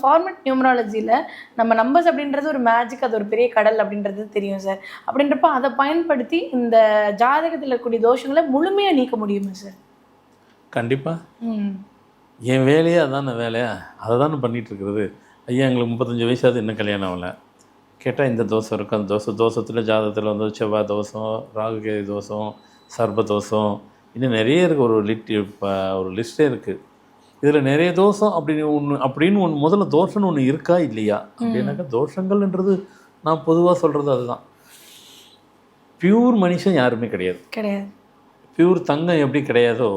Format நியூமராலஜியில் நம்ம numbers அப்படின்றது ஒரு மேஜிக், அது ஒரு பெரிய கடல் அப்படின்றது தெரியும் சார். அப்படின்றப்ப அதை பயன்படுத்தி இந்த ஜாதகத்தில் இருக்கக்கூடிய தோஷங்களை முழுமையாக நீக்க முடியுமா சார்? கண்டிப்பாக. என் வேலையே அதான வேலையா, அதை தானே பண்ணிகிட்ருக்கிறது. ஐயா எங்களுக்கு 35 வயசாவது இன்னும் கல்யாணம் ஆகலை. கேட்டால் இந்த தோஷம் இருக்கும், அந்த தோஷத்தில் ஜாதகத்தில் வந்து செவ்வாய் தோஷம், ராகுகேது தோஷம், சர்ப தோஷம், இன்னும் நிறைய இருக்குது. ஒரு லிஸ்ட்டே இருக்குது. இதில் நிறைய தோஷம் அப்படின்னு ஒன்று முதல்ல தோஷம்னு ஒன்று இருக்கா இல்லையா அப்படின்னாக்கா, தோஷங்கள்ன்றது நான் பொதுவாக சொல்கிறது அதுதான். பியூர் மனுஷன் யாருமே கிடையாது. பியூர் தங்கம் எப்படி கிடையாதோ,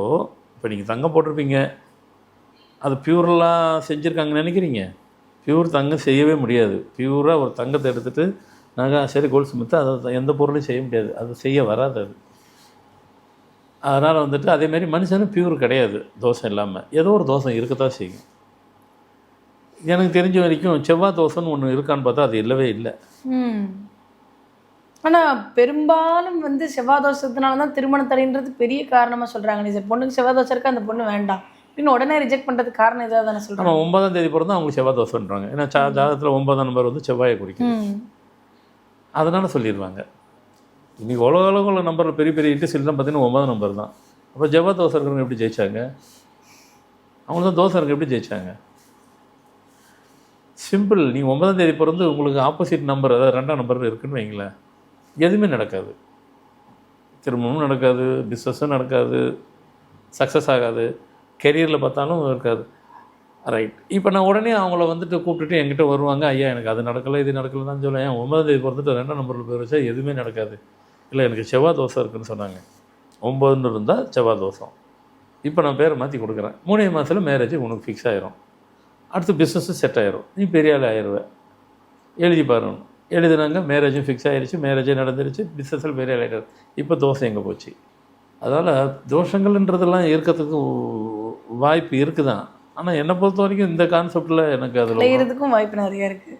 இப்போ நீங்கள் தங்கம் போட்டிருப்பீங்க, அது பியூரெலாம் செஞ்சுருக்காங்கன்னு நினைக்கிறீங்க? பியூர் தங்கம் செய்யவே முடியாது. பியூராக ஒரு தங்கத்தை எடுத்துகிட்டு நாங்கள் சரி கோல்டு ஸ்மித்து அதை எந்த பொருளையும் செய்ய முடியாது, அது செய்ய வராது அது. அதனால் வந்துட்டு அதேமாரி மனுஷனும் பியூர் கிடையாது தோஷம் இல்லாமல். ஏதோ ஒரு தோஷம் இருக்கத்தான் செய்யும். எனக்கு தெரிஞ்ச வரைக்கும் செவ்வாய் தோஷம்னு ஒன்று இருக்கான்னு பார்த்தா அது இல்லவே இல்லை. ஆனால் பெரும்பாலும் வந்து செவ்வாய் தோஷத்தினால தான் திருமண தடைன்றது பெரிய காரணமாக சொல்கிறாங்க சார். பொண்ணுக்கு செவ்வாய் தோஷம் இருக்கா, அந்த பொண்ணு வேண்டாம் அப்படின்னு உடனே ரிஜெக்ட் பண்ணுறதுக்கு காரணம் இதாக தானே சொல்கிறாங்க. நம்ம 9ஆம் தேதி பிறந்தா அவங்களுக்கு செவ்வாய் தோஷம்ன்றாங்க. ஏன்னா ஜாதகத்தில் 9ஆம் நம்பர் வந்து செவ்வாயை குறிக்கும், அதனால் சொல்லிடுவாங்க. இன்றைக்கி உலக நம்பரில் பெரிய பெரிய இண்டஸ்ட்ரியெலாம் பார்த்தீங்கன்னா 9ஆம் நம்பர் தான். அப்போ செவ்வாய் தோசை இருக்கிறவங்க எப்படி ஜெயிச்சாங்க? அவங்க தான் தோசை இருக்க எப்படி ஜெயிச்சாங்க? சிம்பிள். நீங்கள் 9ஆம் தேதி பிறந்து உங்களுக்கு ஆப்போசிட் நம்பர், அதாவது 2ஆம் நம்பர் இருக்குதுன்னு வைங்களேன், எதுவுமே நடக்காது. திருமணமும் நடக்காது, பிஸ்னஸும் நடக்காது, சக்ஸஸ் ஆகாது, கெரியரில் பார்த்தாலும் இருக்காது. ரைட். இப்போ நான் உடனே அவங்கள வந்துட்டு கூப்பிட்டுட்டு என்கிட்ட வருவாங்க, ஐயா எனக்கு அது நடக்கலை இது நடக்கலை தான் சொல்லுவேன். ஏன் 9ஆம் தேதி பிறந்துட்டு 2ஆம் நம்பரில் போய் வச்சா எதுவுமே நடக்காது? இல்லை எனக்கு செவ்வாய் தோசை இருக்குதுன்னு சொன்னாங்க. 9ன்னு இருந்தால் செவ்வாய் தோஷம். இப்போ நான் பேரை மாற்றி கொடுக்குறேன். 3 மாதத்தில் மேரேஜ் உனக்கு ஃபிக்ஸ் ஆகிரும், அடுத்து பிஸ்னஸும் செட் ஆகிரும், நீ பெரிய ஆள் ஆயிடுவேன். எழுதி பாருங்க. எழுதுனாங்க, மேரேஜும் ஃபிக்ஸ் ஆகிடுச்சு, மேரேஜே நடந்துருச்சு, பிஸ்னஸில் பெரிய ஆள் ஆகிடுது. இப்போ தோசை எங்கே போச்சு? அதனால் தோஷங்கள்ன்றதெல்லாம் இருக்கிறதுக்கு வாய்ப்பு இருக்குதான். ஆனால் என்னை பொறுத்த வரைக்கும் இந்த கான்செப்டில் எனக்கு அதில் செய்கிறதுக்கும் வாய்ப்பு நிறையா இருக்குது,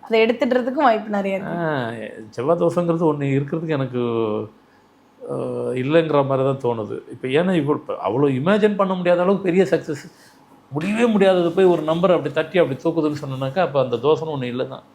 அதை எடுத்துடுறதுக்கும் வாய்ப்பு நிறையா இருக்குது. செவ்வாய் தோஷங்கிறது ஒன்று இருக்கிறதுக்கு எனக்கு இல்லைங்கிற மாதிரி தான் தோணுது. இப்போ ஏன்னா இப்போ அவ்வளோ இமேஜின் பண்ண முடியாத அளவுக்கு பெரிய சக்ஸஸ், முடியவே முடியாதது போய் ஒரு நம்பர் அப்படி தட்டி அப்படி தூக்குதுன்னு சொன்னாக்கா அப்போ அந்த தோஷம் ஒன்று இல்லை தான்.